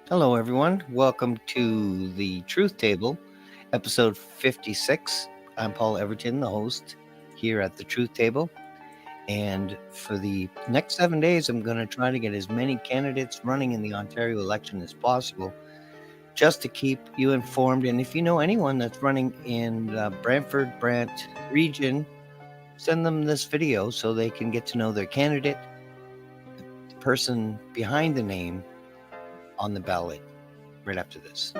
Hello, everyone. Welcome to the Truth Table, episode 56. I'm Paul Everton, the host here at the Truth Table. And for the next 7 days, I'm going to try to get as many candidates running in the Ontario election as possible just to keep you informed. And if you know anyone that's running in the Brantford-Brant region, send them this video so they can get to know their candidate, the person behind the name on the ballot right after this.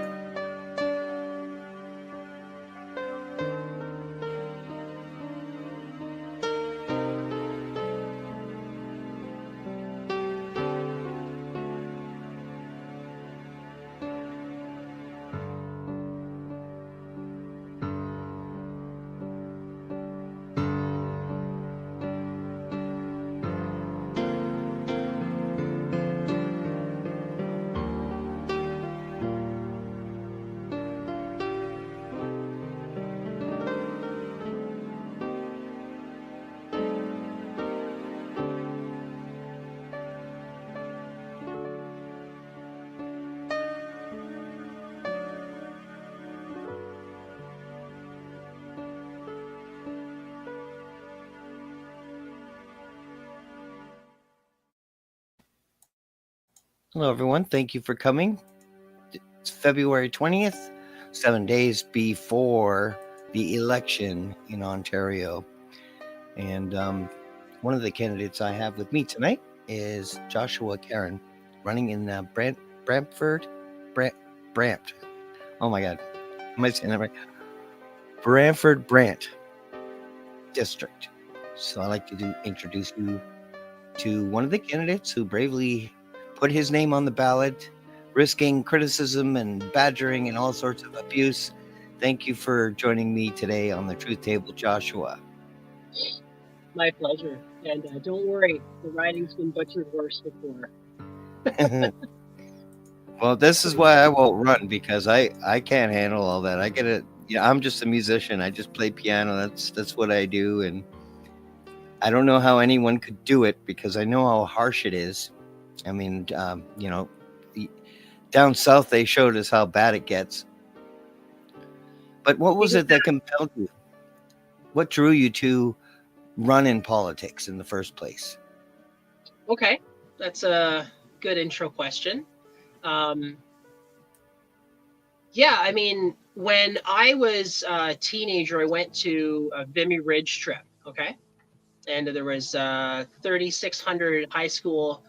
Hello, everyone. Thank you for coming. It's February 20th, 7 days before the election in Ontario. And one of the candidates I have with me tonight is Joshua Carron, running in Brantford-Brant. Oh my God, am I saying that right? Brantford-Brant district. So I'd like to introduce you to one of the candidates who bravely put his name on the ballot, risking criticism and badgering and all sorts of abuse. Thank you for joining me today on the Truth Table, Joshua. My pleasure. And don't worry, the writing's been butchered worse before. Well, this is why I won't run, because I can't handle all that. I get it. Yeah, I'm just a musician. I just play piano. That's what I do, and I don't know how anyone could do it because I know how harsh it is. I mean, down south they showed us how bad it gets. But what was it that compelled you? What drew you to run in politics in the first place? Okay, that's a good intro question. Yeah, I mean, when I was a teenager, I went to a Vimy Ridge trip, okay? And there was 3,600 high school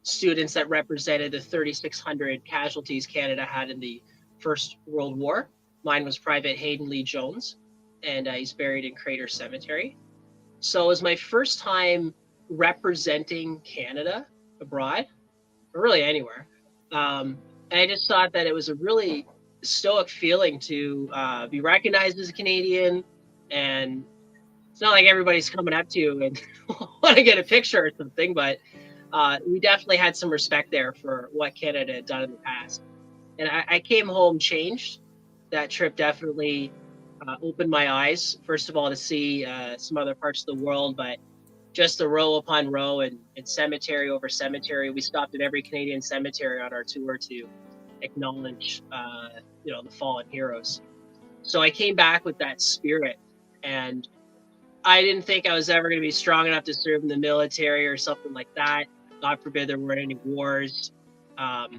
students that represented the 3,600 casualties Canada had in the First World War. Mine was Private Hayden Lee Jones, and he's buried in Crater Cemetery. So it was my first time representing Canada abroad, or really anywhere. And I just thought that it was a really stoic feeling to be recognized as a Canadian. And it's not like everybody's coming up to you and want to get a picture or something, but we definitely had some respect there for what Canada had done in the past. And I came home changed. That trip definitely opened my eyes, first of all, to see some other parts of the world, but just the row upon row and cemetery over cemetery. We stopped at every Canadian cemetery on our tour to acknowledge, the fallen heroes. So I came back with that spirit, and I didn't think I was ever going to be strong enough to serve in the military or something like that. God forbid there weren't any wars. But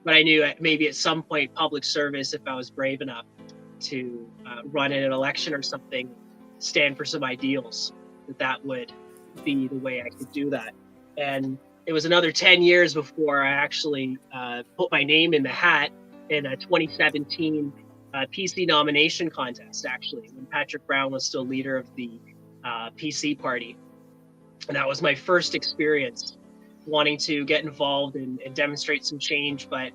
I knew maybe at some point public service, if I was brave enough to run in an election or something, stand for some ideals, that would be the way I could do that. And it was another 10 years before I actually put my name in the hat in a 2017 PC nomination contest, actually, when Patrick Brown was still leader of the PC party. And that was my first experience wanting to get involved and demonstrate some change. But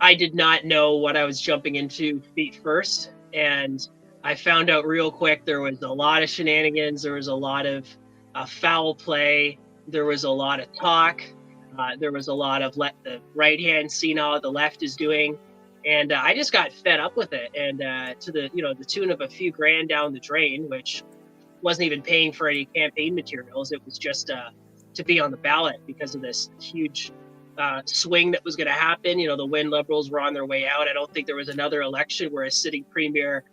I did not know what I was jumping into feet first. And I found out real quick there was a lot of shenanigans. There was a lot of foul play. There was a lot of talk. There was a lot of let the right hand see now what the left is doing. And I just got fed up with it. And to the tune of a few grand down the drain, which wasn't even paying for any campaign materials. It was just to be on the ballot because of this huge swing that was going to happen. The Wynn Liberals were on their way out. I don't think there was another election where a sitting premier,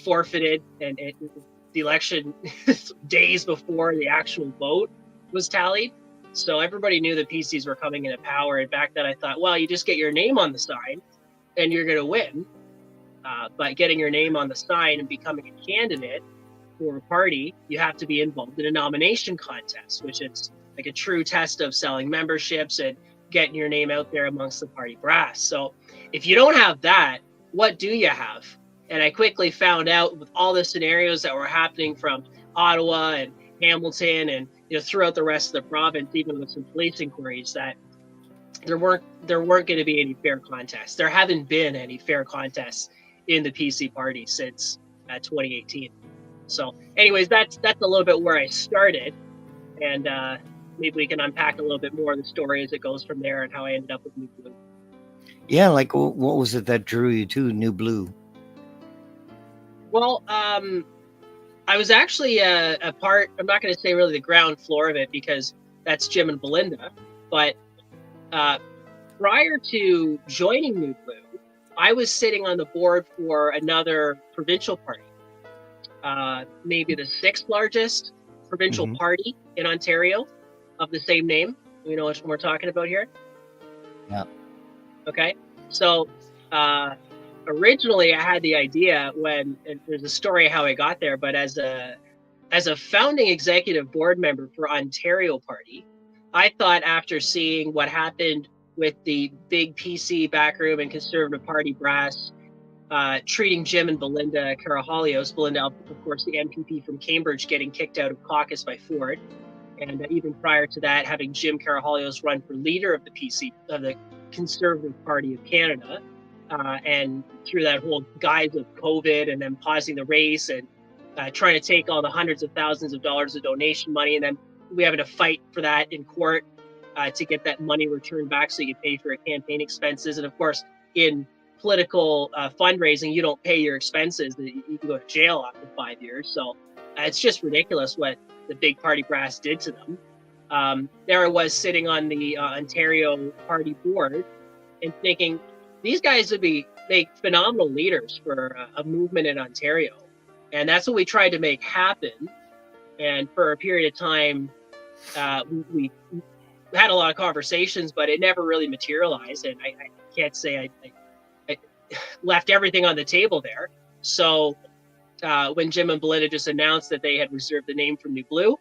forfeited and the election days before the actual vote was tallied. So everybody knew the PCs were coming into power. And back then I thought, well, you just get your name on the sign and you're going to win. But getting your name on the sign and becoming a candidate for a party, you have to be involved in a nomination contest, which is like a true test of selling memberships and getting your name out there amongst the party brass. So if you don't have that, what do you have? And I quickly found out with all the scenarios that were happening from Ottawa and Hamilton and throughout the rest of the province, even with some police inquiries, that there weren't going to be any fair contests. There haven't been any fair contests in the PC party since 2018. So anyways, that's a little bit where I started, and maybe we can unpack a little bit more of the story as it goes from there and how I ended up with New Blue. Yeah, like what was it that drew you to New Blue? Well, I was actually a part, I'm not going to say really the ground floor of it because that's Jim and Belinda, but prior to joining New Blue, I was sitting on the board for another provincial party, maybe the 6th largest provincial party in Ontario of the same name. You know what we're talking about here? Yeah. Okay. So originally I had the idea and there's a story how I got there, but as a founding executive board member for Ontario Party, I thought after seeing what happened with the big PC backroom and Conservative Party brass treating Jim and Belinda Carahalios, Belinda, of course, the MPP from Cambridge, getting kicked out of caucus by Ford, and even prior to that, having Jim Carahalios run for leader of the PC, of the Conservative Party of Canada, and through that whole guise of COVID and then pausing the race and trying to take all the hundreds of thousands of dollars of donation money, and then we having to fight for that in court to get that money returned back so you pay for your campaign expenses. And of course, in political fundraising, you don't pay your expenses. You can go to jail after 5 years. So it's just ridiculous what the big party brass did to them. There I was sitting on the Ontario party board and thinking these guys would make phenomenal leaders for a movement in Ontario. And that's what we tried to make happen. And for a period of time, we had a lot of conversations, but it never really materialized. And I can't say I left everything on the table there. So when Jim and Belinda just announced that they had reserved the name from New Blue,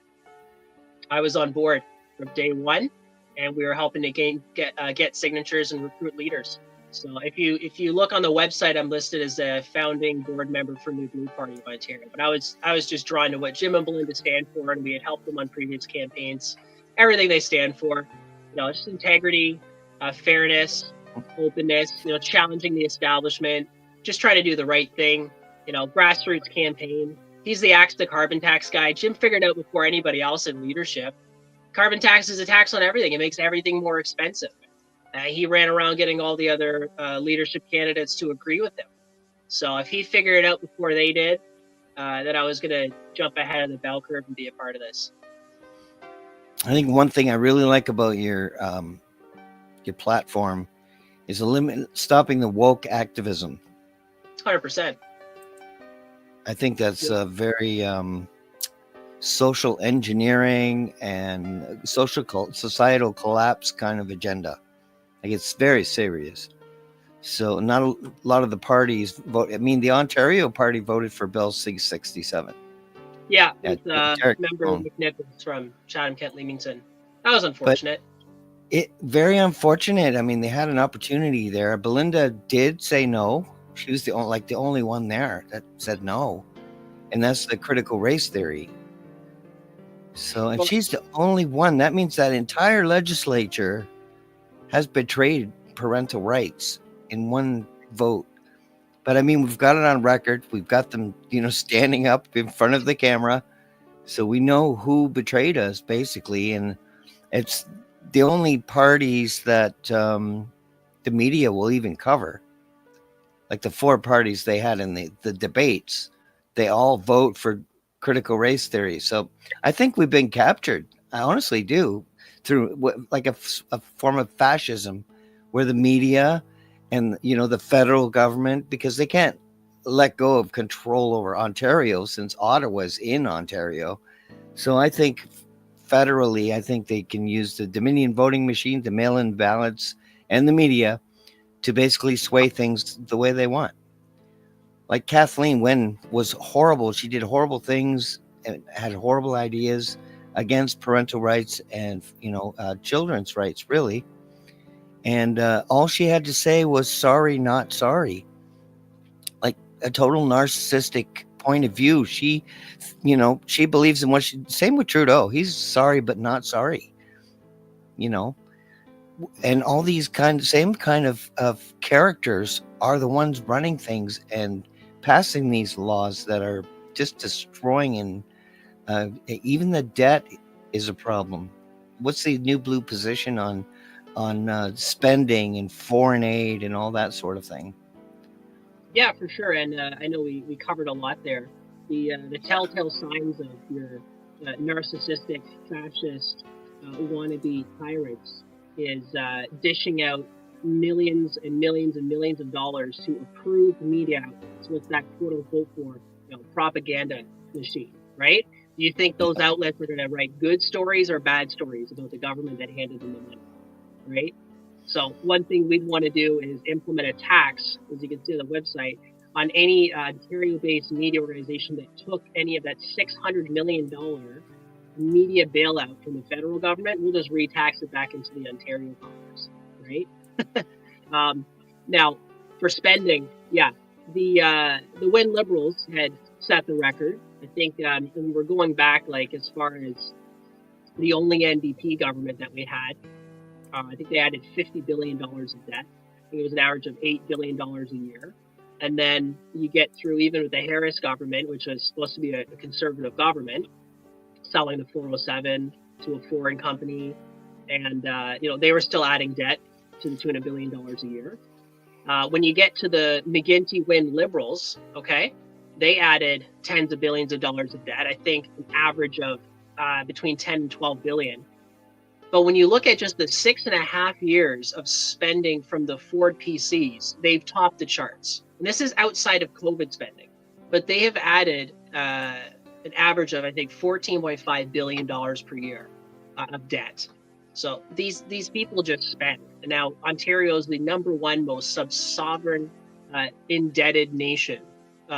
I was on board from day one, and we were helping to get signatures and recruit leaders. So if you look on the website, I'm listed as a founding board member for New Blue Party of Ontario. But I was just drawn to what Jim and Belinda stand for, and we had helped them on previous campaigns. Everything they stand for, just integrity, fairness, openness, challenging the establishment, just trying to do the right thing, grassroots campaign. He's the axe to carbon tax guy. Jim figured out before anybody else in leadership, carbon tax is a tax on everything. It makes everything more expensive. He ran around getting all the other leadership candidates to agree with him. So if he figured it out before they did, then I was going to jump ahead of the bell curve and be a part of this. I think one thing I really like about your platform is stopping the woke activism. 100%. I think that's a very social engineering and societal collapse kind of agenda. Like, it's very serious. So not a lot of the parties vote. I mean, the Ontario Party voted for Bill C-67. Yeah, with member McNichols from Chatham-Kent-Leamington. That was unfortunate. Very unfortunate. I mean, they had an opportunity there. Belinda did say no. She was the only one there that said no, and that's the critical race theory. So, and she's the only one. That means that entire legislature has betrayed parental rights in one vote. But I mean, we've got it on record. We've got them, standing up in front of the camera. So we know who betrayed us, basically. And it's the only parties that the media will even cover. Like the 4 parties they had in the debates, they all vote for critical race theory. So I think we've been captured. I honestly do. through like a form of fascism, where the media and the federal government, because they can't let go of control over Ontario since Ottawa's in Ontario. So I think federally, I think they can use the Dominion voting machine, the mail-in ballots, and the media to basically sway things the way they want. Like Kathleen Wynne was horrible. She did horrible things and had horrible ideas against parental rights and children's rights, really. And all she had to say was sorry, not sorry. Like a total narcissistic point of view. She believes in what she. Same with Trudeau. He's sorry, but not sorry. You know, and all these same kind of characters are the ones running things and passing these laws that are just destroying, and even the debt is a problem. What's the new blue position on spending and foreign aid and all that sort of thing? Yeah, for sure. And I know we covered a lot there. The telltale signs of your narcissistic, fascist, wannabe tyrants is dishing out millions and millions and millions of dollars to approved media outlets with that quote unquote for propaganda machine, right? Do you think those outlets are going to write good stories or bad stories about the government that handed them the money, right? So one thing we'd want to do is implement a tax, as you can see on the website, on any Ontario-based media organization that took any of that $600 million media bailout from the federal government. We'll just re-tax it back into the Ontario Congress, right? Now, for spending, yeah, the Wynne Liberals had set the record. I think and we're going back like as far as the only NDP government that we had. I think they added $50 billion of debt. I think it was an average of $8 billion a year. And then you get through even with the Harris government, which was supposed to be a conservative government, selling the 407 to a foreign company. And, they were still adding debt to the tune of $1 billion a year. When you get to the McGuinty-Wynne Liberals, okay, they added tens of billions of dollars of debt. I think an average of between 10 and 12 billion. But when you look at just the 6.5 years of spending from the Ford PCs, they've topped the charts. And this is outside of COVID spending. But they have added an average of, I think, $14.5 billion per year of debt. So these people just spend. And now Ontario is the number one most sub-sovereign indebted nation,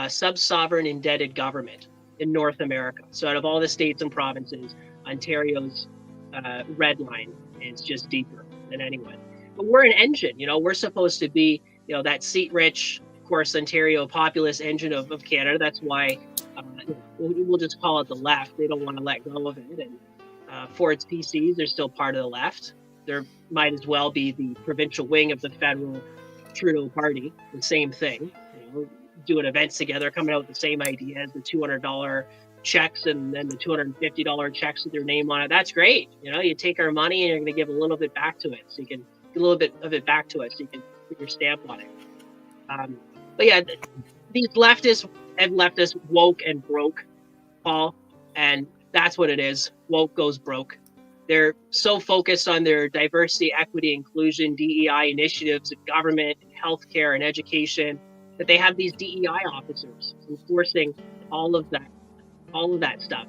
sub-sovereign indebted government in North America. So out of all the states and provinces, Ontario's red line is just deeper than anyone. But we're an engine, we're supposed to be, that seat-rich, of course, Ontario populist engine of Canada. That's why we'll just call it the left. They don't want to let go of it. And Ford's PCs are still part of the left. There might as well be the provincial wing of the federal Trudeau party, the same thing, doing events together, coming out with the same ideas, the $200 checks and then the $250 checks with your name on it. That's great. You take our money and you're going to give a little bit back to it. So you can get a little bit of it back to us. So you can put your stamp on it. But yeah, these leftists have left us woke and broke, Paul. And that's what it is. Woke goes broke. They're so focused on their diversity, equity, inclusion, DEI initiatives in government, healthcare, and education that they have these DEI officers enforcing all of that stuff.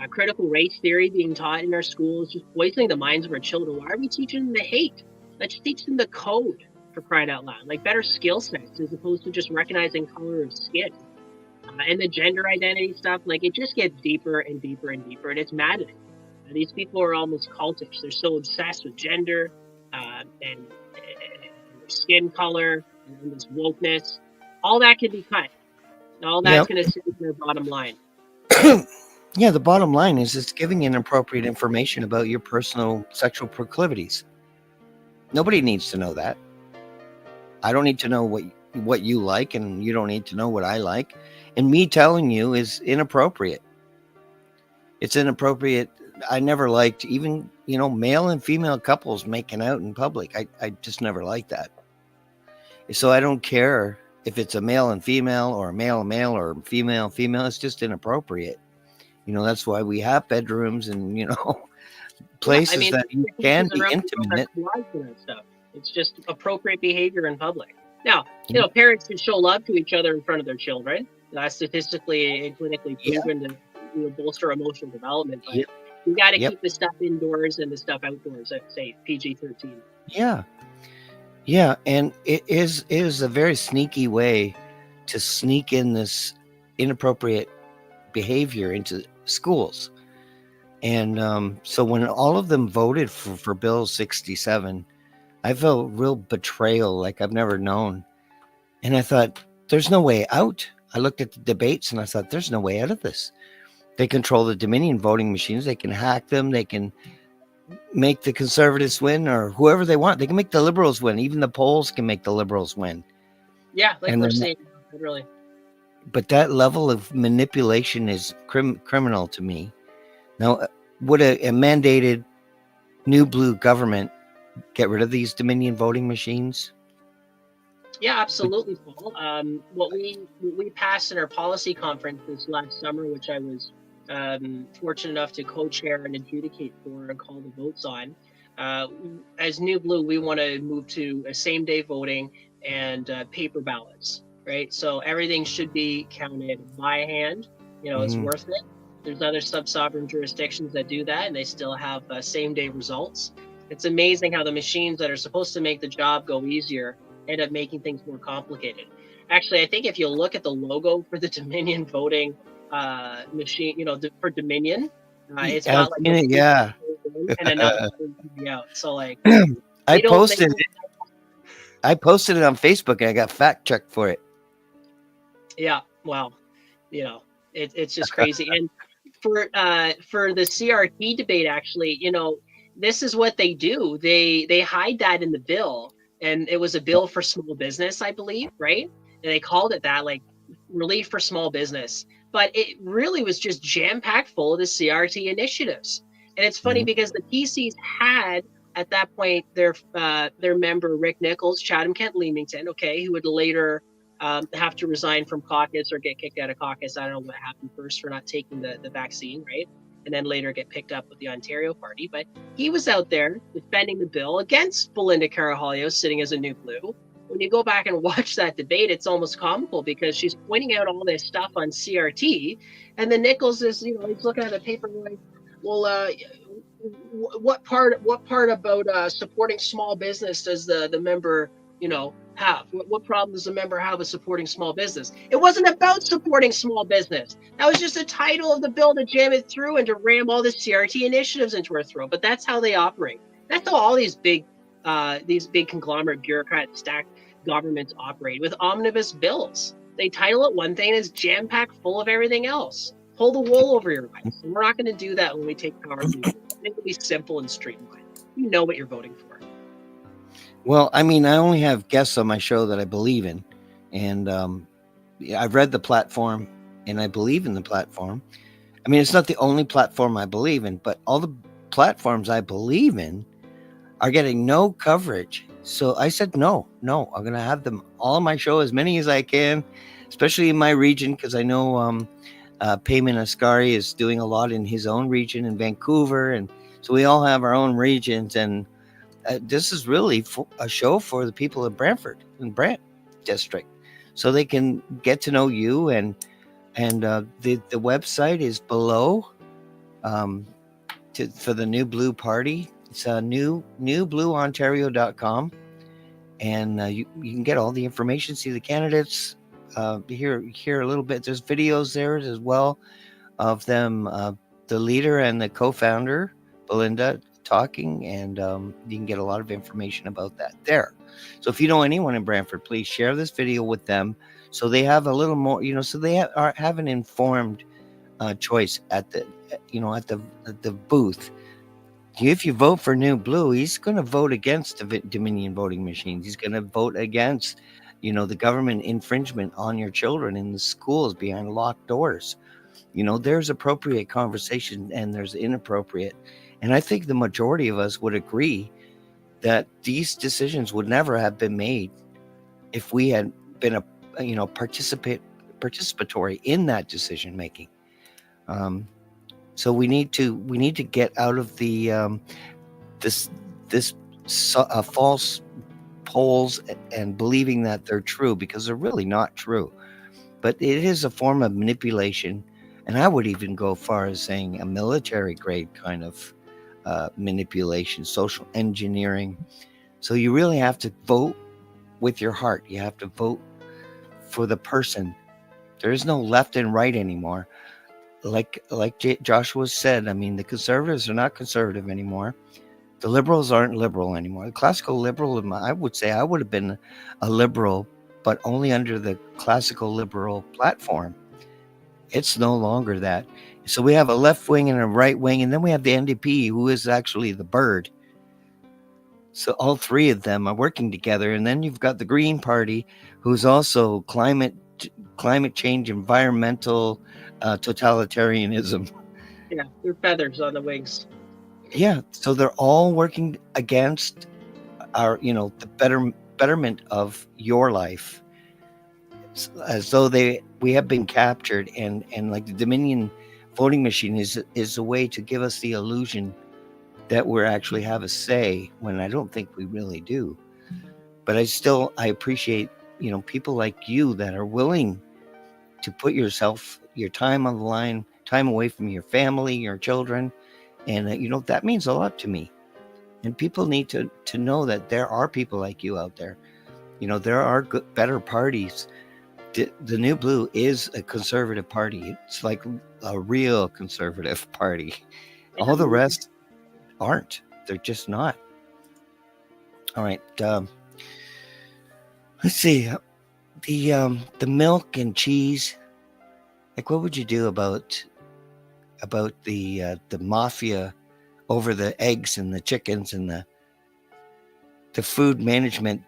Critical race theory being taught in our schools, just poisoning the minds of our children. Why are we teaching them the hate? Let's teach them the code, for crying out loud. Like better skill sets as opposed to just recognizing color of skin. And the gender identity stuff, like it just gets deeper and deeper and deeper, and it's maddening. These people are almost cultish. They're so obsessed with gender and skin color and this wokeness. All that can be cut. All that's going to sit in their bottom line. Yeah, the bottom line is it's giving inappropriate information about your personal sexual proclivities. Nobody needs to know that. I don't need to know what you like, and you don't need to know what I like. And me telling you is inappropriate. It's inappropriate. I never liked even, male and female couples making out in public. I just never liked that. So I don't care if it's a male and female or a male and male or female. It's just inappropriate. That's why we have bedrooms and, Yeah, I places mean, that you there's can countries be around the world that intimate. oblige for that stuff. It's just appropriate behavior in public. Now, Yeah, parents should show love to each other in front of their children. That's statistically and clinically yeah, proven to bolster emotional development. But yep, you got to yep, keep the stuff indoors and the stuff outdoors at say PG-13. yeah, yeah. And it is a very sneaky way to sneak in this inappropriate behavior into schools. And so when all of them voted for Bill 67, I felt real betrayal like I've never known. And I thought, there's no way out. I looked at the debates and I thought, there's no way out of this. They control the Dominion voting machines. They can hack them. They can make the Conservatives win or whoever they want. They can make the Liberals win. Even the polls can make the Liberals win. Yeah, like And we're then, seeing, literally. but that level of manipulation is criminal to me. Now, would a mandated new blue government get rid of these Dominion voting machines? Yeah, absolutely, Paul. What we passed in our policy conference this last summer, which I was fortunate enough to co-chair and adjudicate for and call the votes on. Uh, as New Blue, we want to move to a same-day voting and paper ballots, right? So everything should be counted by hand. It's Mm-hmm. worth it. There's other sub-sovereign jurisdictions that do that, and they still have same-day results. It's amazing how the machines that are supposed to make the job go easier end up making things more complicated. Actually, I think if you look at the logo for the Dominion voting machine, for Dominion, it's I've got like seen a it, blue yeah. and another thing coming out. So like I they don't they posted don't it. I posted it on Facebook and I got fact checked for it. yeah, well, you know, it's just crazy. And for the CRT debate, actually, this is what they do. They hide that in the bill, and it was a bill for small business, I believe, right? And they called it that, like relief for small business. But it really was just jam packed full of the CRT initiatives. And it's funny Mhm. because the PCs had at that point their member Rick Nichols, Chatham Kent Leamington, okay, who would later have to resign from caucus or get kicked out of caucus. I don't know what happened first for not taking the vaccine, right? And then later get picked up with the Ontario Party. But he was out there defending the bill against Belinda Carahalios sitting as a new blue. When you go back and watch that debate, it's almost comical because she's pointing out all this stuff on CRT, and then Nichols is, he's looking at the paper going, well, what part about supporting small business does the member have? What problem does a member have with supporting small business? It wasn't about supporting small business. That was just a title of the bill to jam it through and to ram all the CRT initiatives into her throat. But that's how they operate. That's how all these big conglomerate bureaucrat stacked governments operate with omnibus bills. They title it one thing and it's jam packed full of everything else. Pull the wool over your eyes. And we're not going to do that when we take power from you. I think it'll be simple and streamlined. You know what you're voting for. Well, I mean, I only have guests on my show that I believe in, and yeah, I've read the platform, and I believe in the platform. I mean, it's not the only platform I believe in, but all the platforms I believe in are getting no coverage. So I said, no, I'm going to have them all on my show, as many as I can, especially in my region, because I know Payman Ascari is doing a lot in his own region in Vancouver. And so we all have our own regions. And this is really a show for the people of Brantford and Brant district, so they can get to know you. And the website is below for the New Blue Party. It's newblueontario.com, and you can get all the information, see the candidates, hear a little bit. There's videos there as well of them, the leader and the co-founder, Belinda, talking, and you can get a lot of information about that there. So if you know anyone in Brantford, please share this video with them so they have a little more, so they have an informed choice at the booth. If you vote for New Blue, he's going to vote against the Dominion voting machines. He's going to vote against, the government infringement on your children in the schools behind locked doors. There's appropriate conversation and there's inappropriate. And I think the majority of us would agree that these decisions would never have been made if we had been participatory in that decision making. So we need to get out of the this this false polls and believing that they're true, because they're really not true. But it is a form of manipulation, and I would even go far as saying a military grade kind of manipulation, social engineering. So you really have to vote with your heart. You have to vote for the person. There is no left and right anymore. Like Joshua said, I mean, the conservatives are not conservative anymore. The liberals aren't liberal anymore. The classical liberal, I would say, I would have been a liberal, but only under the classical liberal platform. It's no longer that. So we have a left wing and a right wing, and then we have the NDP, who is actually the bird. So all three of them are working together, and then you've got the Green Party, who's also climate change, environmental, totalitarianism. Yeah, they're feathers on the wings. Yeah, so they're all working against the betterment of your life, as though we have been captured, and like the Dominion voting machine is a way to give us the illusion that we actually have a say, when I don't think we really do. But I appreciate people like you that are willing to put your time on the line, time away from your family, your children, and that means a lot to me. And people need to know that there are people like you out there. There are better parties. The New Blue is a conservative party. It's like a real conservative party. All the And rest aren't. They're just not. All right. Let's see. The milk and cheese. Like, what would you do about the mafia over the eggs and the chickens and the food management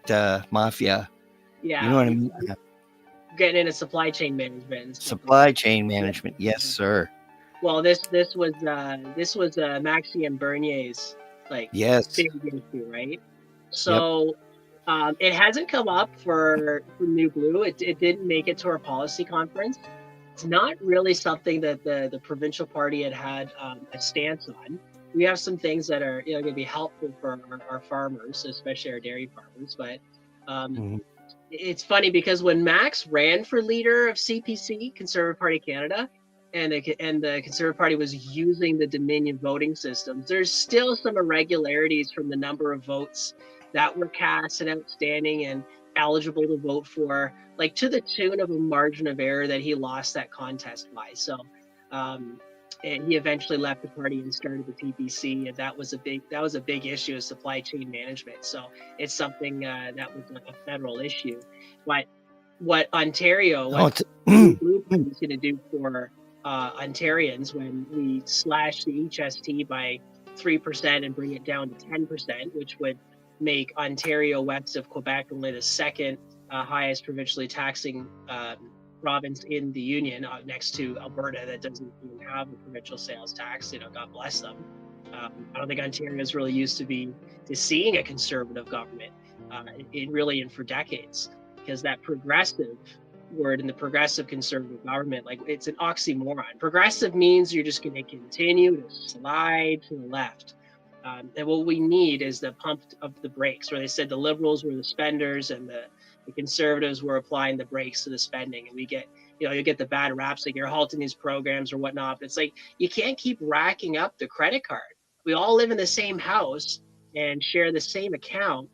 mafia? You know yeah, what I mean? getting into supply chain management and stuff like Supply that. chain management. Yes, Yeah. sir. Well, this was Maxi and Bernier's like Yes. big issue, right? Yep. So it hasn't come up for New Blue. It didn't make it to our policy conference. It's not really something that the provincial party had a stance on. We have some things that are going to be helpful for our farmers, especially our dairy farmers. But um, Mhm. it's funny because when Max ran for leader of CPC, Conservative Party Canada, and the Conservative Party was using the Dominion voting systems, there's still some irregularities from the number of votes that were cast and outstanding and eligible to vote for, like to the tune of a margin of error that he lost that contest by. So um, and he eventually left the party and started the PPC, and that was a big issue of supply chain management. So it's something that was a federal issue. But what Ontario, Oh, what it's New Blue Party is going to do for Ontarians when we slash the HST by 3% and bring it down to 10%, which would make Ontario west of Quebec only the second highest provincially taxing province in the union, next to Alberta, that doesn't even have a provincial sales tax. God bless them. I don't think Ontario is really used to seeing a conservative government, really in for decades, because that progressive word in the progressive conservative government, like, it's an oxymoron. Progressive means you're just going to continue to slide to the left. And what we need is the pump of the brakes, where they said the liberals were the spenders and the conservatives were applying the brakes to the spending. And we get, you get the bad raps, like you're halting these programs or whatnot. But it's like, you can't keep racking up the credit card. We all live in the same house and share the same account,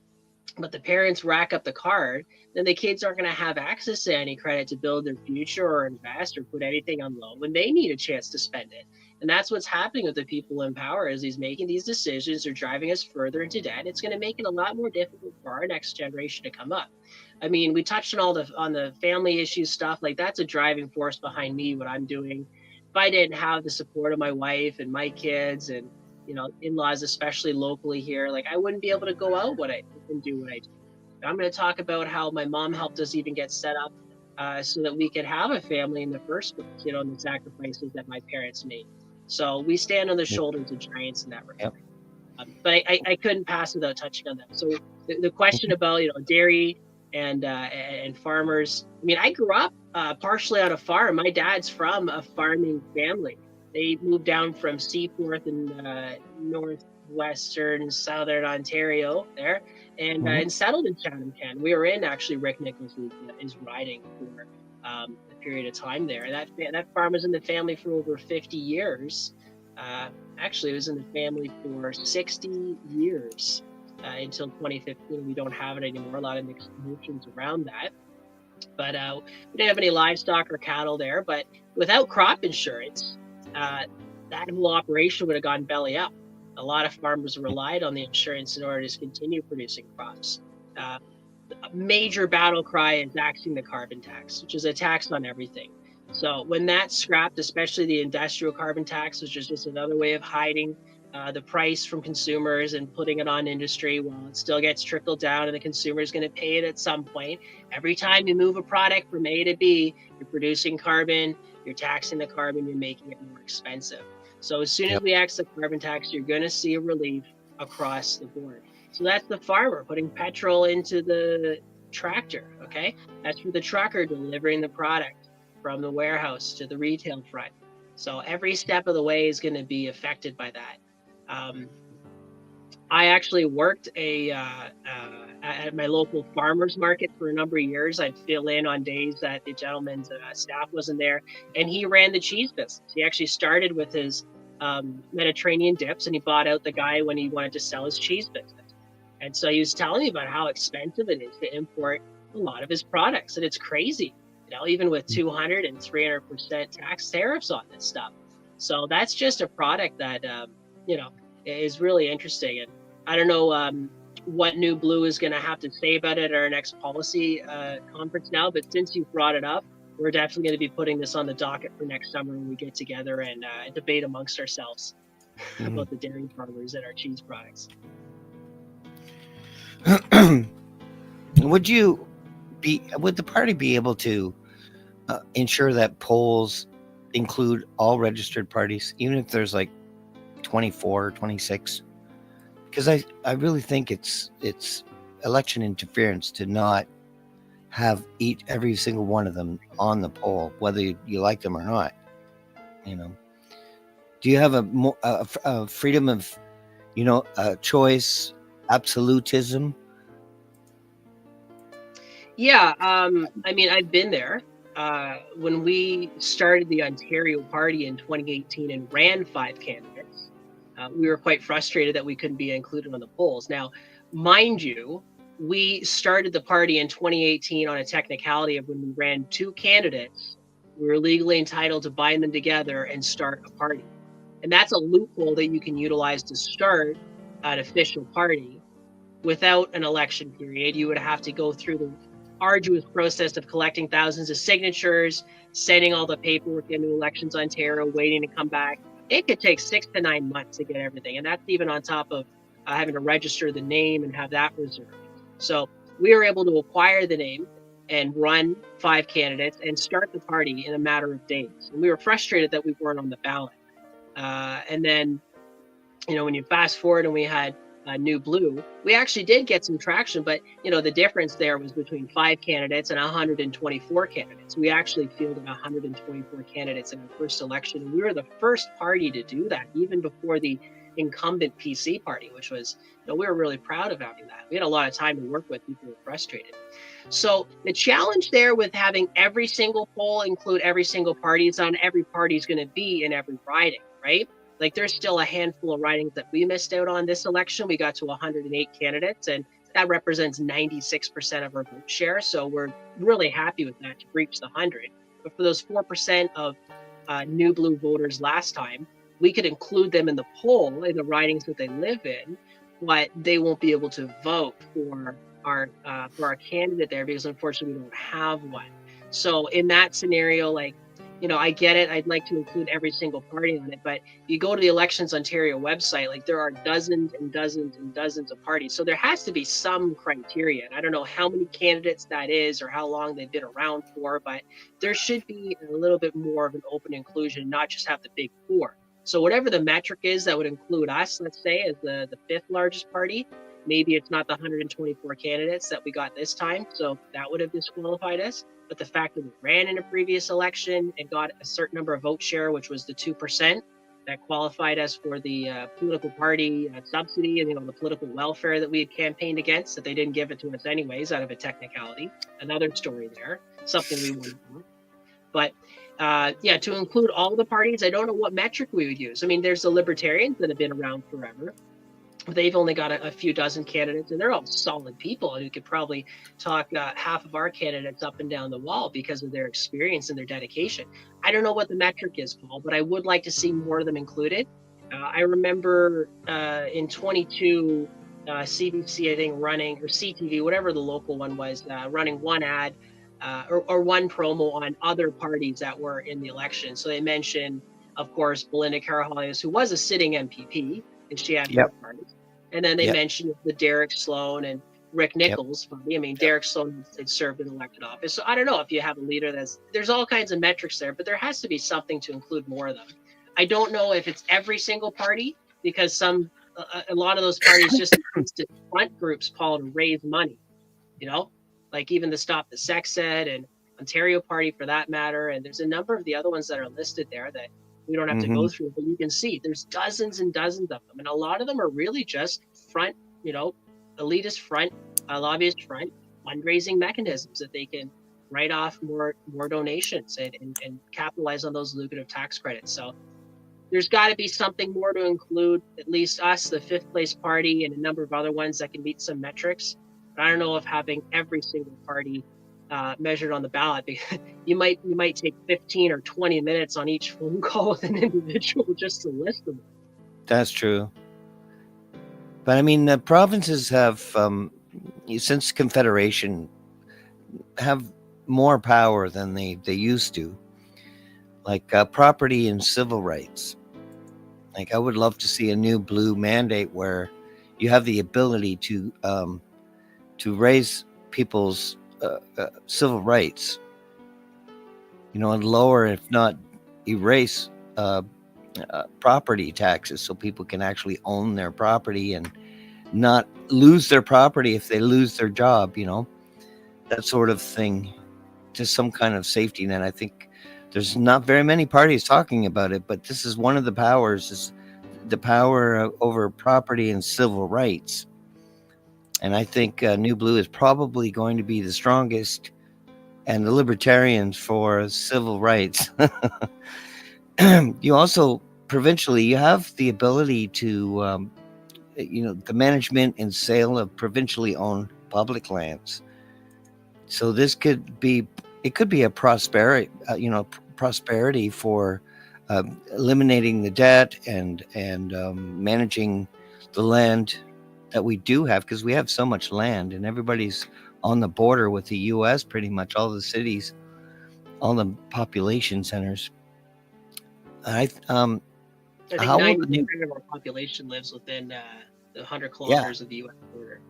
but the parents rack up the card, then the kids aren't going to have access to any credit to build their future or invest or put anything on loan when they need a chance to spend it. And that's what's happening with the people in power, is he's making these decisions. They're driving us further into debt. It's going to make it a lot more difficult for our next generation to come up. I mean, we touched on the family issues stuff. Like, that's a driving force behind me, what I'm doing. If I didn't have the support of my wife and my kids and in-laws, especially locally here, like, I wouldn't be able to go out what I and do what I do. I'm going to talk about how my mom helped us even get set up so that we could have a family in the first place, and the sacrifices that my parents made. So we stand on the shoulders of giants in that yep. regard. But I couldn't pass without touching on that. So the question about dairy and farmers. I mean, I grew up partially on a farm. My dad's from a farming family. They moved down from Seaforth in northwestern southern Ontario there, and settled in Chatham, Canada. We were in actually Rick Nichols' his riding for a period of time there. That farm was in the family for over 50 years. Actually, it was in the family for 60 years until 2015. We don't have it anymore. A lot of mixed emotions around that. But we didn't have any livestock or cattle there. But without crop insurance, that whole operation would have gone belly up. A lot of farmers relied on the insurance in order to continue producing crops. A major battle cry is axing the carbon tax, which is a tax on everything. So when that's scrapped, especially the industrial carbon tax, which is just another way of hiding the price from consumers and putting it on industry, well, it still gets trickled down and the consumer is going to pay it at some point. Every time you move a product from A to B, you're producing carbon, you're taxing the carbon, you're making it more expensive. So as soon as we axe the carbon tax, you're going to see a relief across the board. So that's the farmer putting petrol into the tractor, okay? That's for the trucker delivering the product from the warehouse to the retail front. So every step of the way is going to be affected by that. I actually worked at my local farmers market for a number of years. I'd fill in on days that the gentleman's staff wasn't there, and he ran the cheese business. He actually started with his Mediterranean dips, and he bought out the guy when he wanted to sell his cheese business. And so he was telling me about how expensive it is to import a lot of his products, and it's crazy, even with 200 and 300% tax tariffs on this stuff. So that's just a product that is really interesting. And I don't know what New Blue is going to have to say about it at our next policy conference now, but since you brought it up, we're definitely going to be putting this on the docket for next summer when we get together and debate amongst ourselves about the dairy farmers and our cheese products. Would the party be able to ensure that polls include all registered parties, even if there's like 24 or 26? Because I really think it's election interference to not have every single one of them on the poll, whether you like them or not. Do you have a freedom of choice, absolutism? Yeah, I mean, I've been there. When we started the Ontario Party in 2018 and ran 5 candidates, we were quite frustrated that we couldn't be included on the polls. Now, mind you, we started the party in 2018 on a technicality of when we ran 2 candidates, we were legally entitled to bind them together and start a party. And that's a loophole that you can utilize to start an official party without an election period. You would have to go through the arduous process of collecting thousands of signatures, sending all the paperwork into Elections Ontario, waiting to come back. It could take 6 to 9 months to get everything. And that's even on top of having to register the name and have that reserved. So we were able to acquire the name and run 5 candidates and start the party in a matter of days. And we were frustrated that we weren't on the ballot. And then, when you fast forward and we had New Blue, we actually did get some traction, but the difference there was between 5 candidates and 124 candidates. We actually fielded 124 candidates in our first election, and we were the first party to do that, even before the incumbent PC party, which was, we were really proud of having that. We had a lot of time to work with. People were frustrated. So the challenge there with having every single poll include every single party is on every party is going to be in every riding, right? Like there's still a handful of ridings that we missed out on this election. We got to 108 candidates, and that represents 96% of our vote share. So we're really happy with that to reach the 100. But for those 4% of New Blue voters last time, we could include them in the poll in the ridings that they live in, but they won't be able to vote for our candidate there because unfortunately we don't have one. So in that scenario, I get it. I'd like to include every single party on it, but you go to the Elections Ontario website, there are dozens and dozens and dozens of parties. So there has to be some criteria. And I don't know how many candidates that is or how long they've been around for, but there should be a little bit more of an open inclusion, not just have the big 4. So whatever the metric is that would include us, let's say, as the 5th largest party, Maybe it's not the 124 candidates that we got this time, so that would have disqualified us. But the fact that we ran in a previous election and got a certain number of vote share, which was the 2%, that qualified us for the political party subsidy and the political welfare that we had campaigned against, that they didn't give it to us anyways out of a technicality. Another story there, something we wanted to. But to include all the parties, I don't know what metric we would use. I mean, there's the Libertarians that have been around forever. They've only got a few dozen candidates, and they're all solid people who could probably talk half of our candidates up and down the wall because of their experience and their dedication. I don't know what the metric is, Paul, but I would like to see more of them included. I remember in 22, CBC, I think, running, or CTV, whatever the local one was, running one ad or one promo on other parties that were in the election. So they mentioned, of course, Belinda Carahalios, who was a sitting MPP, and she had her parties. And then they mentioned the Derek Sloan and Rick Nichols. I mean, Derek Sloan had served in elected office. So I don't know if you have a leader there's all kinds of metrics there, but there has to be something to include more of them. I don't know if it's every single party, because a lot of those parties just exist as front groups, Paul, to raise money, like even the Stop the Sex Ed and Ontario Party for that matter. And there's a number of the other ones that are listed there that we don't have to go through, but you can see there's dozens and dozens of them. And a lot of them are really just front, elitist front, lobbyist front fundraising mechanisms that they can write off more donations and capitalize on those lucrative tax credits. So there's got to be something more to include at least us, the fifth place party, and a number of other ones that can meet some metrics. But I don't know if having every single party measured on the ballot, because you might take 15 or 20 minutes on each phone call with an individual just to list them. That's true. But I mean, the provinces have, since Confederation, have more power than they used to, like property and civil rights. Like, I would love to see a new blue mandate where you have the ability to raise people's civil rights, and lower, if not erase, property taxes, so people can actually own their property and not lose their property if they lose their job, that sort of thing. Just some kind of safety net. I think there's not very many parties talking about it, but this is one of the powers, is the power over property and civil rights. And I think New Blue is probably going to be the strongest, and the Libertarians for civil rights. You also, provincially, you have the ability to, the management and sale of provincially owned public lands. So this could be a prosperity, prosperity for eliminating the debt and managing the land that we do have, because we have so much land and everybody's on the border with the U.S. pretty much, all the cities, all the population centers. I think 90% of our population lives within the 100 kilometers of the U.S. border.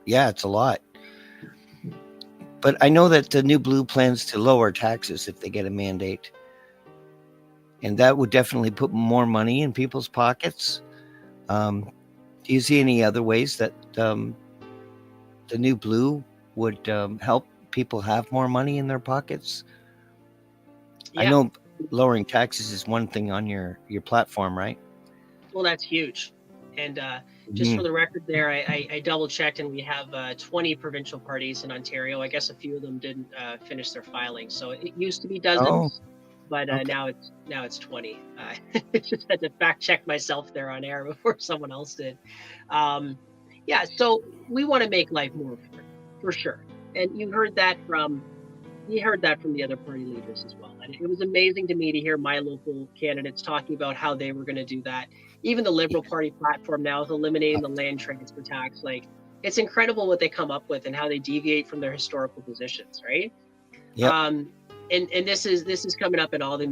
Yeah, it's a lot. But I know that the New Blue plans to lower taxes if they get a mandate. And that would definitely put more money in people's pockets. Do you see any other ways that the New Blue would help people have more money in their pockets? Yeah. I know lowering taxes is one thing on your platform, right? Well, that's huge. And just for the record there, I double checked, and we have 20 provincial parties in Ontario. I guess a few of them didn't finish their filing. So it used to be dozens, but okay. now it's 20. I just had to fact check myself there on air before someone else did. So we want to make life more fair, for sure. And you heard that from the other party leaders as well. And it was amazing to me to hear my local candidates talking about how they were going to do that. Even the Liberal Party platform now is eliminating the land transfer tax. Like, it's incredible what they come up with and how they deviate from their historical positions, right? Yeah. And this is coming up in all the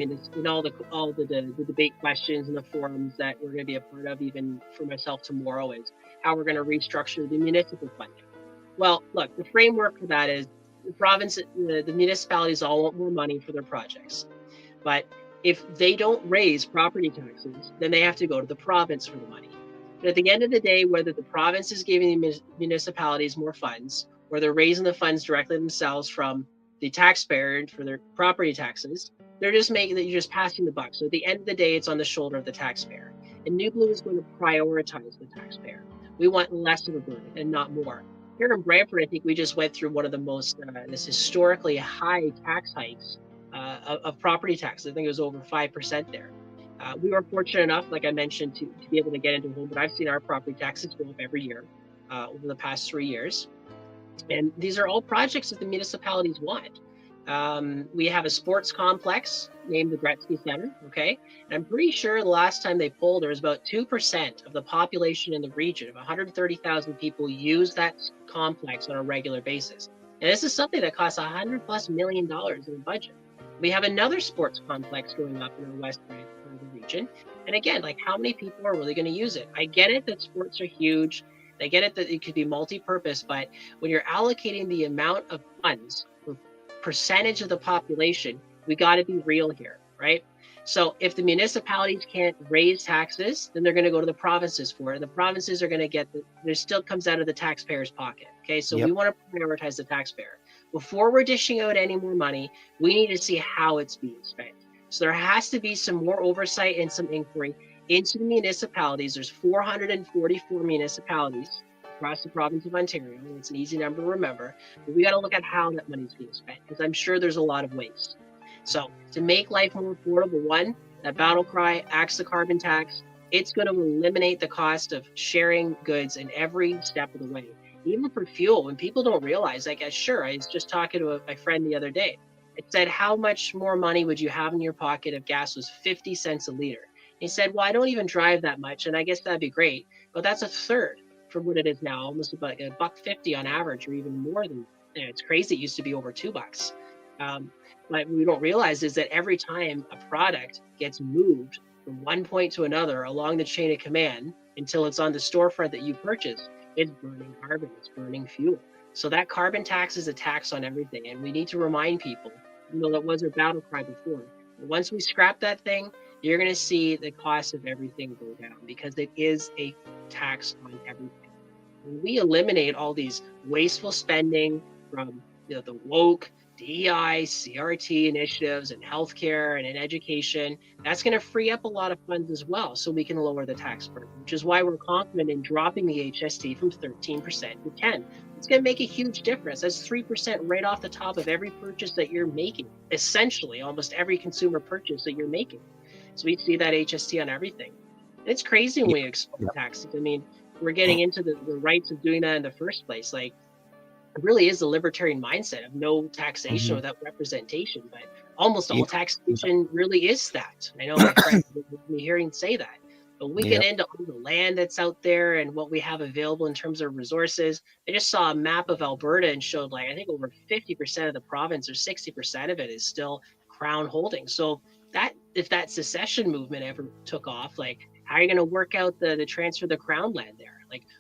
debate questions and the forums that we're going to be a part of, even for myself tomorrow, is how we're going to restructure the municipal funding. Well, look, the framework for that is the province, the municipalities all want more money for their projects, but if they don't raise property taxes, then they have to go to the province for the money. But at the end of the day, whether the province is giving the municipalities more funds or they're raising the funds directly themselves from the taxpayer for their property taxes, they're just making that you're just passing the buck. So at the end of the day, it's on the shoulder of the taxpayer. And New Blue is going to prioritize the taxpayer. We want less of a burden and not more. Here in Brantford, I think we just went through one of the most this historically high tax hikes of property taxes. I think it was over 5% there. We were fortunate enough, like I mentioned, to be able to get into a home, but I've seen our property taxes go up every year over the past 3 years. And these are all projects that the municipalities want. We have a sports complex named the Gretzky Center, okay? And I'm pretty sure the last time they polled, there was about 2% of the population in the region of 130,000 people use that complex on a regular basis. And this is something that costs $100+ million in the budget. We have another sports complex going up in our west part of the region. And again, like how many people are really going to use it? I get it that sports are huge. I get it that it could be multi-purpose, but when you're allocating the amount of funds for percentage of the population, we got to be real here, right? So if the municipalities can't raise taxes, then they're going to go to the provinces for it. And the provinces are going to get there still comes out of the taxpayer's pocket. Okay, so we want to prioritize the taxpayer. Before we're dishing out any more money, we need to see how it's being spent. So there has to be some more oversight and some inquiry into the municipalities. There's 444 municipalities across the province of Ontario. It's an easy number to remember. But we got to look at how that money is being spent because I'm sure there's a lot of waste. So to make life more affordable, one, that battle cry, axe the carbon tax, it's going to eliminate the cost of sharing goods in every step of the way. Even for fuel, when people don't realize, like, sure, I was just talking to my friend the other day. It said, how much more money would you have in your pocket if gas was 50 cents a liter? He said, well, I don't even drive that much, and I guess that'd be great, but that's a third from what it is now, almost about $1.50 on average, or even more than. It's crazy. It used to be over $2. But we don't realize is that every time a product gets moved from one point to another along the chain of command until it's on the storefront that you purchase, it's burning carbon, it's burning fuel. So that carbon tax is a tax on everything, and we need to remind people, that was our battle cry before. Once we scrap that thing, you're going to see the cost of everything go down because it is a tax on everything. When we eliminate all these wasteful spending from the woke DEI, CRT initiatives and healthcare and in education, that's going to free up a lot of funds as well so we can lower the tax burden, which is why we're confident in dropping the HST from 13% to 10%. It's going to make a huge difference. That's 3% right off the top of every purchase that you're making, essentially almost every consumer purchase that you're making. So we see that HST on everything. It's crazy when we export taxes. I mean, we're getting into the rights of doing that in the first place. Like, it really is the libertarian mindset of no taxation without representation, but almost all taxation really is that. I know my friends me hearing say that. But when we get into all the land that's out there and what we have available in terms of resources, I just saw a map of Alberta and showed I think over 50% of the province or 60% of it is still Crown holding. So that if that secession movement ever took off, how are you going to work out the transfer of the Crown land there?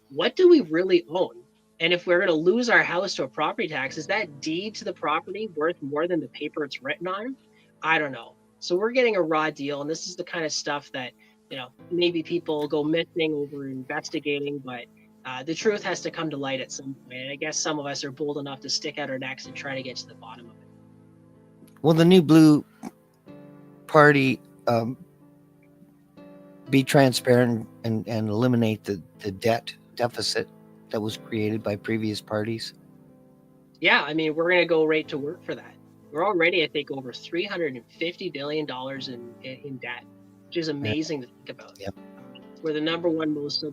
What do we really own? And if we're going to lose our house to a property tax, is that deed to the property worth more than the paper it's written on? I don't know. So we're getting a raw deal, and this is the kind of stuff that maybe people go missing over investigating, but the truth has to come to light at some point. And I guess some of us are bold enough to stick out our necks and try to get to the bottom of it. Will the New Blue Party be transparent and eliminate the debt deficit that was created by previous parties? Yeah, I mean, we're going to go right to work for that. We're already, I think, over $350 billion in debt, which is amazing to think about. Yep. We're the number one most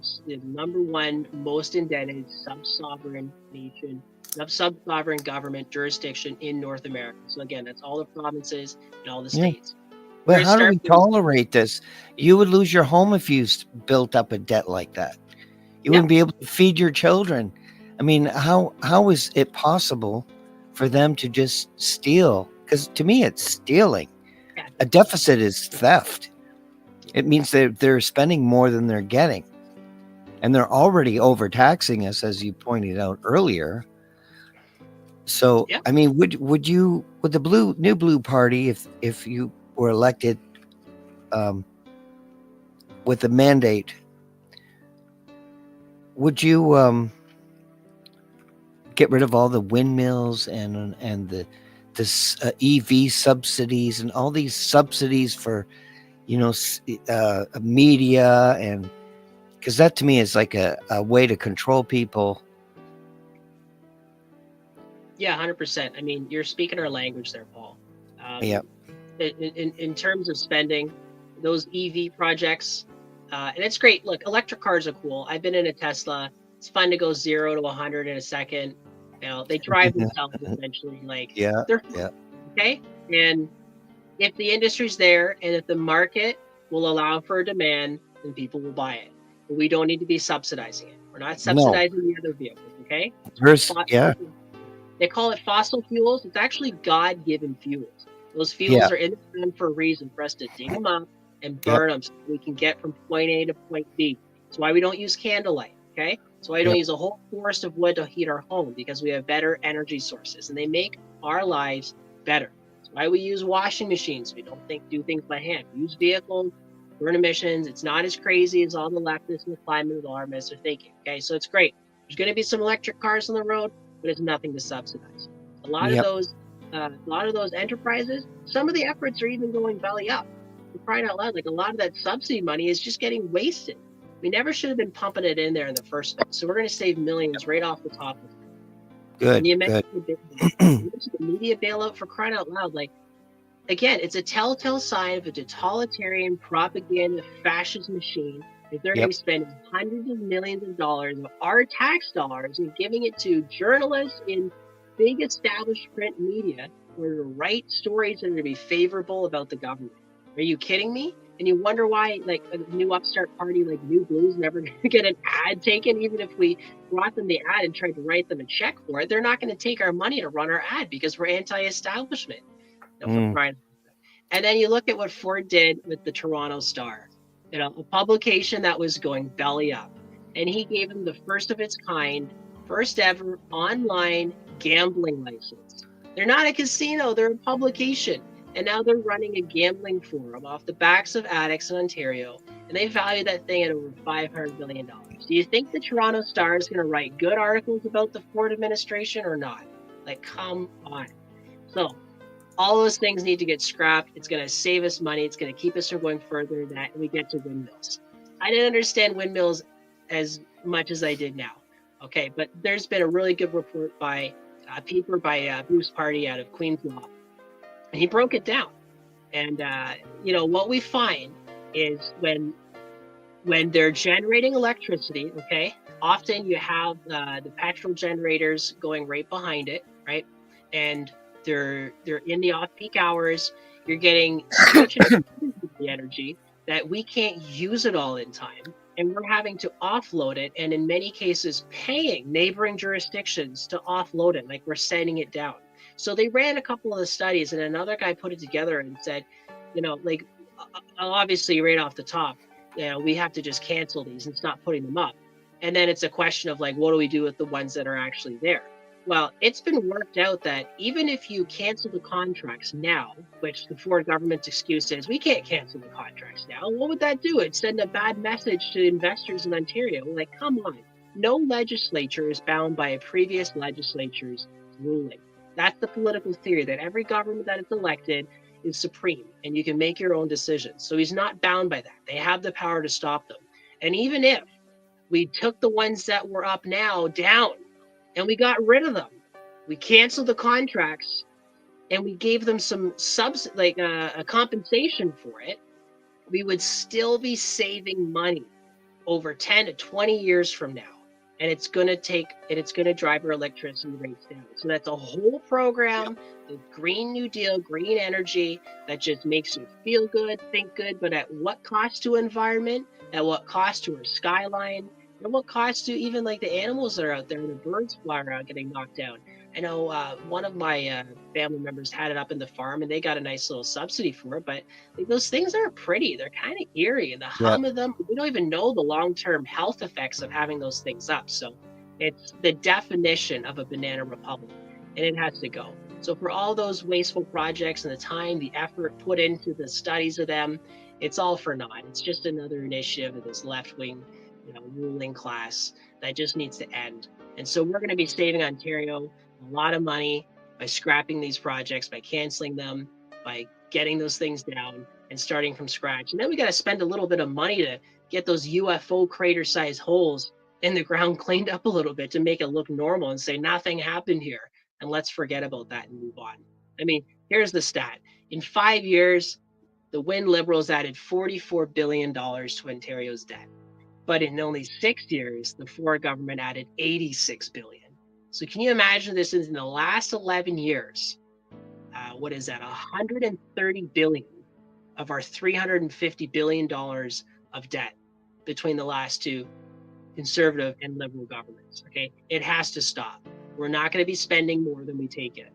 indebted sub-sovereign nation, sub-sovereign government jurisdiction in North America. So again, that's all the provinces and all the states. But how do we tolerate this? You would lose your home if you built up a debt like that. You wouldn't be able to feed your children. I mean, how is it possible for them to just steal? Because to me, it's stealing. A deficit is theft. It means they're spending more than they're getting. And they're already overtaxing us, as you pointed out earlier. So, I mean, would the New Blue Party, if you were elected with the mandate, Would you get rid of all the windmills and the this EV subsidies and all these subsidies for media, and because that to me is like a way to control people. Yeah, 100%. I mean, you're speaking our language there, Paul. Yeah. In terms of spending, those EV projects, and it's great. Look, electric cars are cool. I've been in a Tesla. It's fun to go 0 to 100 in a second. They drive themselves essentially. Like Yeah. they're fun, Yeah. okay. And if the industry's there and if the market will allow for a demand, then people will buy it. But we don't need to be subsidizing it. We're not No. subsidizing the other vehicles, okay? Yeah. They call it fossil fuels. It's actually God-given fuels. Those fuels Yeah. are in the ground for a reason, for us to dig them up and Yep. burn them so we can get from point A to point B. That's why we don't use candlelight, okay? That's why we don't Yep. use a whole forest of wood to heat our home, because we have better energy sources and they make our lives better. That's why we use washing machines. We don't do things by hand. We use vehicles, burn emissions. It's not as crazy as all the leftists and the climate alarmists are thinking, okay? So it's great. There's going to be some electric cars on the road, but it's nothing to subsidize. A lot of Yep. those enterprises, some of the efforts are even going belly up. For crying out loud, like a lot of that subsidy money is just getting wasted. We never should have been pumping it in there in the first place. So we're going to save millions right off the top of it. And Good. you Good. mentioned the media bailout, for crying out loud. Like, again, it's a telltale sign of a totalitarian propaganda fascist machine. If they're going to Yep. be spending hundreds of millions of dollars of our tax dollars and giving it to journalists in big established print media to write stories that are going to be favorable about the government. Are you kidding me? And you wonder why, like, a new upstart party like New Blues never going to get an ad taken, even if we brought them the ad and tried to write them a check for it. They're not going to take our money to run our ad because we're anti-establishment. For crying. And then you look at what Ford did with the Toronto Star, a publication that was going belly up. And he gave them the first of its kind, first ever online gambling license. They're not a casino, they're a publication. And now they're running a gambling forum off the backs of addicts in Ontario. And they value that thing at over $500 million. Do you think the Toronto Star is going to write good articles about the Ford administration or not? Like, come on. So all those things need to get scrapped. It's going to save us money. It's going to keep us from going further than we get to windmills. I didn't understand windmills as much as I did now. Okay, but there's been a really good report by a paper by Bruce Party out of Queen's Law, and he broke it down. And what we find is when they're generating electricity, okay, often you have the petrol generators going right behind it, right, and they're in the off-peak hours. You're getting such the energy that we can't use it all in time, and we're having to offload it, and in many cases paying neighboring jurisdictions to offload it, like we're sending it down. So they ran a couple of the studies, and another guy put it together and said, like, obviously right off the top, we have to just cancel these and stop putting them up. And then it's a question of, like, what do we do with the ones that are actually there? Well, it's been worked out that even if you cancel the contracts now, which the Ford government's excuse is, we can't cancel the contracts now. What would that do? It'd send a bad message to investors in Ontario. Like, come on. No legislature is bound by a previous legislature's ruling. That's the political theory, that every government that is elected is supreme and you can make your own decisions. So he's not bound by that. They have the power to stop them. And even if we took the ones that were up now down and we got rid of them, we canceled the contracts and we gave them some a compensation for it, we would still be saving money over 10 to 20 years from now. And it's going to drive our electricity rates down. So that's a whole program, the Green New Deal, green energy, that just makes you feel good, think good, but at what cost to environment, at what cost to our skyline, and what cost to even like the animals that are out there, the birds flying around getting knocked down. I know one of my family members had it up in the farm and they got a nice little subsidy for it, but those things aren't pretty. They're kind of eerie, and the hum of them, we don't even know the long-term health effects of having those things up. So it's the definition of a banana republic, and it has to go. So for all those wasteful projects and the time, the effort put into the studies of them, it's all for naught. It's just another initiative of this left-wing ruling class that just needs to end. And so we're going to be saving Ontario a lot of money by scrapping these projects, by canceling them, by getting those things down and starting from scratch. And then we got to spend a little bit of money to get those UFO crater sized holes in the ground cleaned up a little bit to make it look normal and say nothing happened here. And let's forget about that and move on. I mean, here's the stat. In 5 years, the Wynne Liberals added $44 billion to Ontario's debt. But in only 6 years, the Ford government added $86 billion. So can you imagine this is in the last 11 years? What is that? $130 billion of our $350 billion of debt between the last two conservative and liberal governments. Okay, it has to stop. We're not going to be spending more than we take in.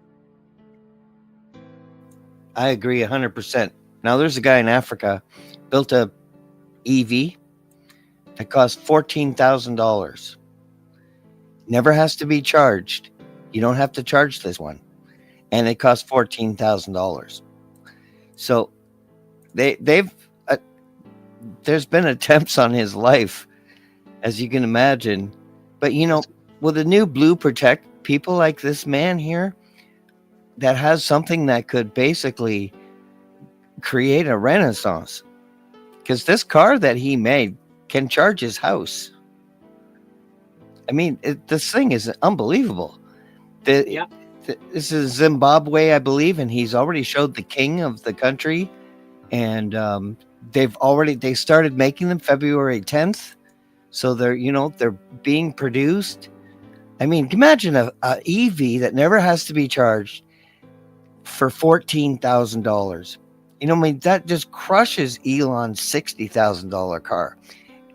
I agree 100%. Now, there's a guy in Africa built a EV that cost $14,000. Never has to be charged. You don't have to charge this one, and it costs $14,000. So they've there's been attempts on his life, as you can imagine. But with the new Blue Protect, people like this man here that has something that could basically create a renaissance, because this car that he made can charge his house. I mean, this thing is unbelievable. This is Zimbabwe, I believe, and he's already showed the king of the country, and they started making them February 10th, so they're being produced. I mean, imagine a EV that never has to be charged for $14,000. I mean, that just crushes Elon's $60,000 car.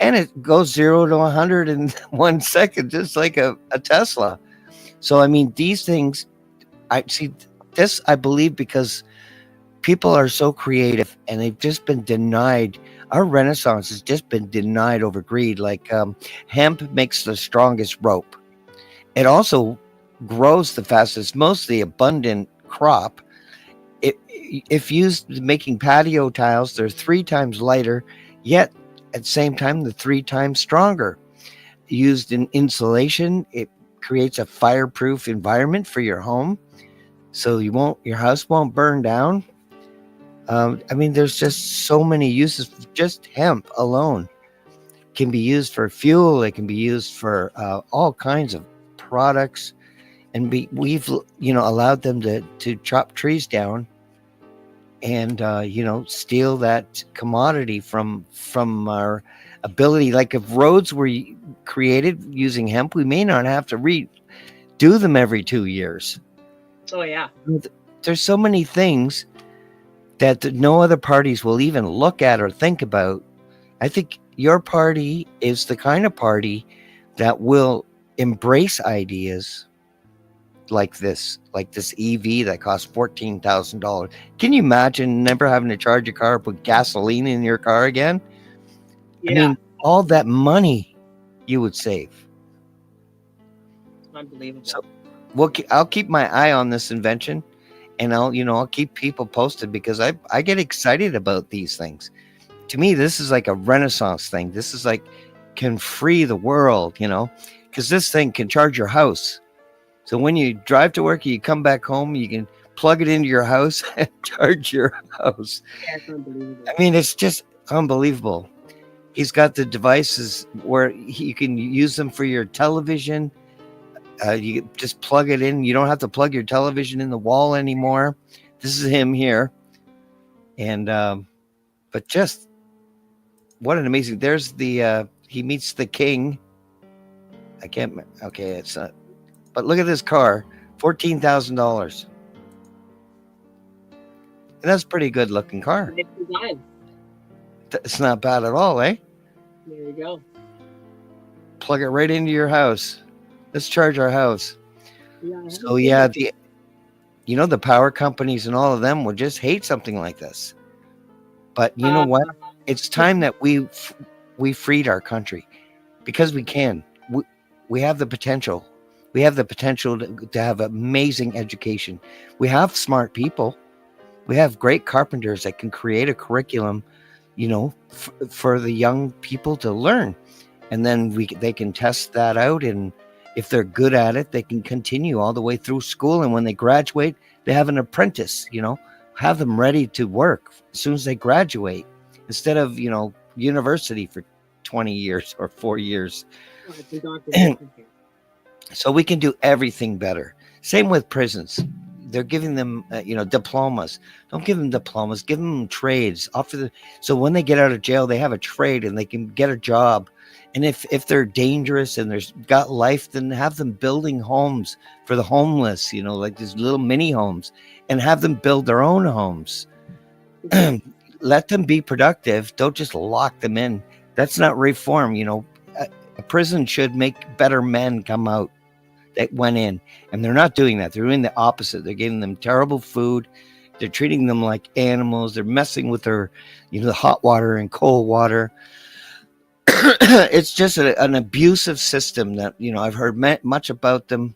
And it goes 0 to 100 in 1 second, just like a Tesla. So, I mean, these things, I see this, I believe, because people are so creative and they've just been denied. Our renaissance has just been denied over greed. Like hemp makes the strongest rope. It also grows the fastest, mostly abundant crop. If used making patio tiles, they're 3 times lighter, yet at the same time, they're 3 times stronger. Used in insulation, it creates a fireproof environment for your home, so your house won't burn down. I mean, there's just so many uses. Just hemp alone can be used for fuel. It can be used for all kinds of products, and we've allowed them to chop trees down and steal that commodity from our ability. Like if roads were created using hemp, we may not have to redo them every 2 years. Oh yeah, there's so many things that no other parties will even look at or think about. I think your party is the kind of party that will embrace ideas like this EV that costs $14,000. Can you imagine never having to charge your car, put gasoline in your car again? yeah. I mean, all that money you would save. Unbelievable. So, I'll keep my eye on this invention, and I'll keep people posted, because I get excited about these things. To me, this is like a renaissance thing. This is like can free the world, because this thing can charge your house. So when you drive to work, you come back home, you can plug it into your house and charge your house. That's unbelievable. I mean, it's just unbelievable. He's got the devices where you can use them for your television. You just plug it in. You don't have to plug your television in the wall anymore. This is him here. And, but just what an amazing, there's he meets the king. It's not. But look at this car, $14,000. And that's a pretty good looking car. It's not bad at all, eh? There you go. Plug it right into your house. Let's charge our house. Yeah, so yeah, the power companies and all of them would just hate something like this. But you know what? It's time that we freed our country, because we can. We have the potential. We have the potential to have amazing education. We have smart people. We have great carpenters that can create a curriculum, for the young people to learn. and then they can test that out, and if they're good at it, they can continue all the way through school, and when they graduate, they have an apprentice, have them ready to work as soon as they graduate, instead of university for 20 years or 4 years. Oh, it's indoctrination here. So we can do everything better. Same with prisons. They're giving them, diplomas. Don't give them diplomas. Give them trades. So when they get out of jail, they have a trade and they can get a job. And if they're dangerous and they've got life, then have them building homes for the homeless. Like these little mini homes, and have them build their own homes. Let them be productive. Don't just lock them in. That's not reform. A prison should make better men come out that went in, and they're not doing that. They're doing the opposite. They're giving them terrible food. They're treating them like animals. They're messing with their, the hot water and cold water. It's just an abusive system that, I've heard much about them,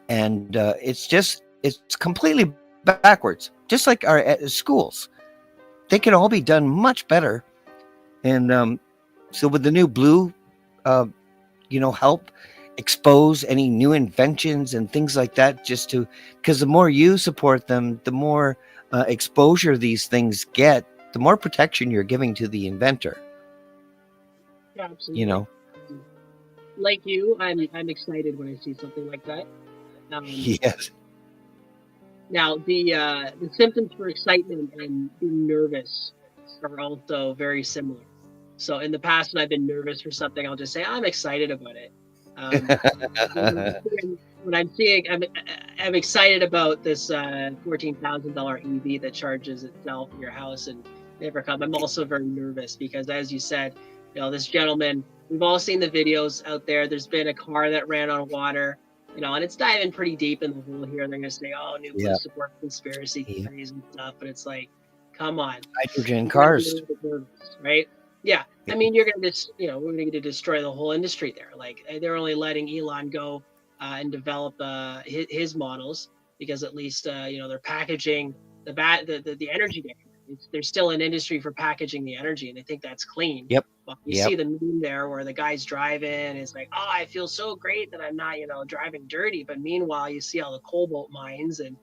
and it's completely backwards. Just like our schools, they can all be done much better. And so with the new blue, help expose any new inventions and things like that, because the more you support them, the more exposure these things get, the more protection you're giving to the inventor. Yeah, absolutely. Like you, I'm excited when I see something like that. Yes. Now the symptoms for excitement and being nervous are also very similar. So in the past, when I've been nervous for something, I'll just say I'm excited about it. When I'm seeing, I'm excited about this $14,000 EV that charges itself in your house and never come. I'm also very nervous because, as you said, this gentleman, we've all seen the videos out there. There's been a car that ran on water, and it's diving pretty deep in the hole here. They're going to say, "Oh, new blue support conspiracy theories and stuff," but it's like, come on, hydrogen cars, right? Yeah, I mean, you're going to just, we're going to destroy the whole industry there. Like, they're only letting Elon go and develop his models because at least they're packaging the energy there. There's still an industry for packaging the energy, and I think that's clean. Yep. But you see the meme there where the guy's driving, and it's like, oh, I feel so great that I'm not, driving dirty. But meanwhile, you see all the cobalt mines and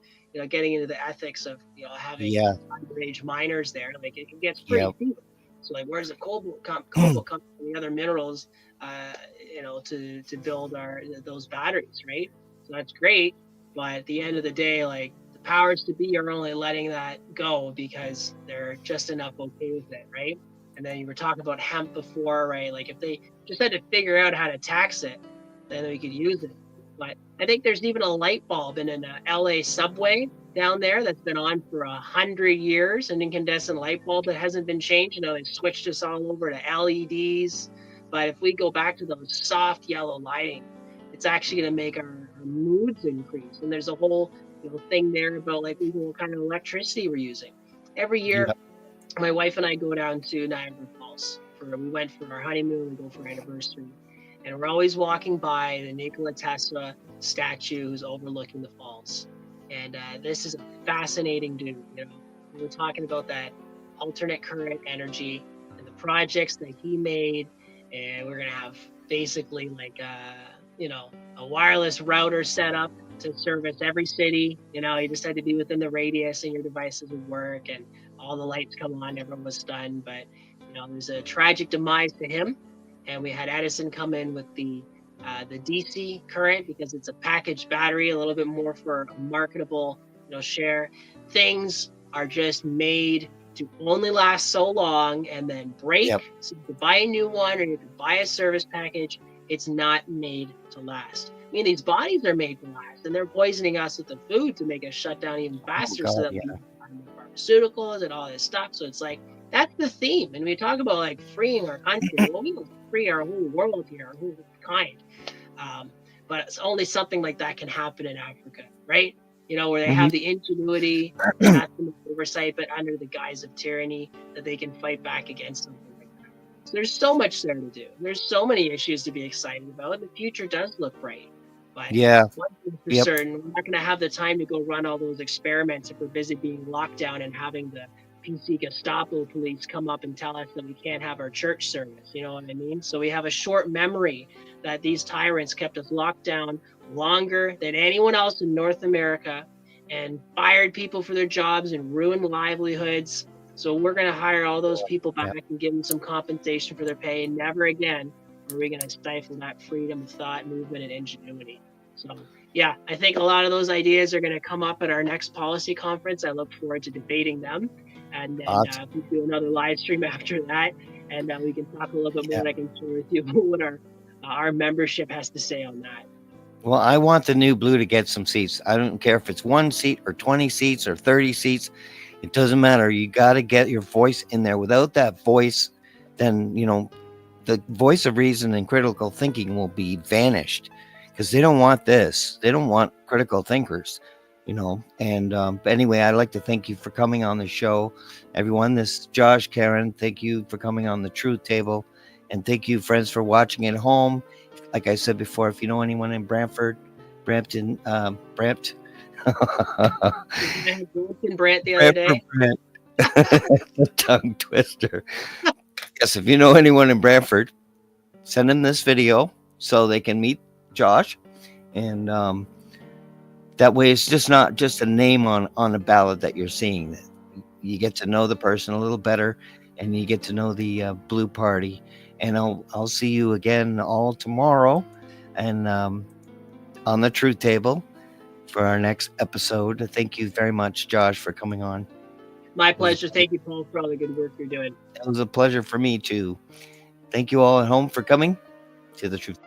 getting into the ethics of having underage miners there. Like, it gets pretty deep. So like, where's the cobalt come from, the other minerals, to build those batteries, right? So that's great, but at the end of the day, like, the powers to be are only letting that go because they're just enough okay with it, right? And then you were talking about hemp before, right? Like, if they just had to figure out how to tax it, then we could use it. But I think there's even a light bulb in an LA subway down there that's been on for 100 years, an incandescent light bulb that hasn't been changed. They switched us all over to LEDs. But if we go back to those soft yellow lighting, it's actually going to make our moods increase. And there's a whole thing there about like what kind of electricity we're using. Every year, my wife and I go down to Niagara Falls. We went for our honeymoon, we go for our anniversary. And we're always walking by the Nikola Tesla statue who's overlooking the falls. And this is a fascinating dude. We were talking about that alternate current energy and the projects that he made. And we're going to have basically like, a wireless router set up to service every city. You just had to be within the radius and your devices would work and all the lights come on, everyone was stunned. But, there's a tragic demise to him. And we had Edison come in with the DC current because it's a packaged battery, a little bit more for a marketable, share. Things are just made to only last so long and then break. Yep. So you could buy a new one or you could buy a service package. It's not made to last. I mean, these bodies are made to last, and they're poisoning us with the food to make us shut down even faster so that we can buy more pharmaceuticals and all this stuff. So it's like, that's the theme. And we talk about like freeing our country. Well, we don't free our whole world here, our whole kind. But it's only something like that can happen in Africa, right? Where they have the ingenuity, not the oversight, but under the guise of tyranny, that they can fight back against something like that. So there's so much there to do. There's so many issues to be excited about. The future does look bright. But one thing for certain, we're not going to have the time to go run all those experiments if we're busy being locked down and having the PC Gestapo police come up and tell us that we can't have our church service. You know what I mean? So we have a short memory that these tyrants kept us locked down longer than anyone else in North America and fired people for their jobs and ruined livelihoods. So we're going to hire all those people back Yeah. and give them some compensation for their pay. And never again are we going to stifle that freedom of thought, movement, and ingenuity. So, yeah, I think a lot of those ideas are going to come up at our next policy conference. I look forward to debating them. And then Awesome. we do another live stream after that. And we can talk a little bit more. Yeah. And I can share with you what our membership has to say on that. Well, I want the new blue to get some seats. I don't care if it's 1 seat or 20 seats or 30 seats. It doesn't matter. You got to get your voice in there. Without that voice, then, the voice of reason and critical thinking will be vanished, because they don't want this. They don't want critical thinkers, And but anyway, I'd like to thank you for coming on the show, everyone. This is Josh, Carron. Thank you for coming on the Truth Table. And thank you, friends, for watching at home. Like I said before, if you know anyone in Brampton, Brant, Brant the other day. Brant, the tongue twister. Yes, if you know anyone in Brantford, send them this video so they can meet Josh, and that way it's just not just a name on a ballot that you're seeing. You get to know the person a little better, and you get to know the Blue Party. And I'll see you again all tomorrow, and on the Truth Table for our next episode. Thank you very much, Josh, for coming on. My pleasure. Thank you, Paul, for all the good work you're doing. It was a pleasure for me too. Thank you all at home for coming to the Truth.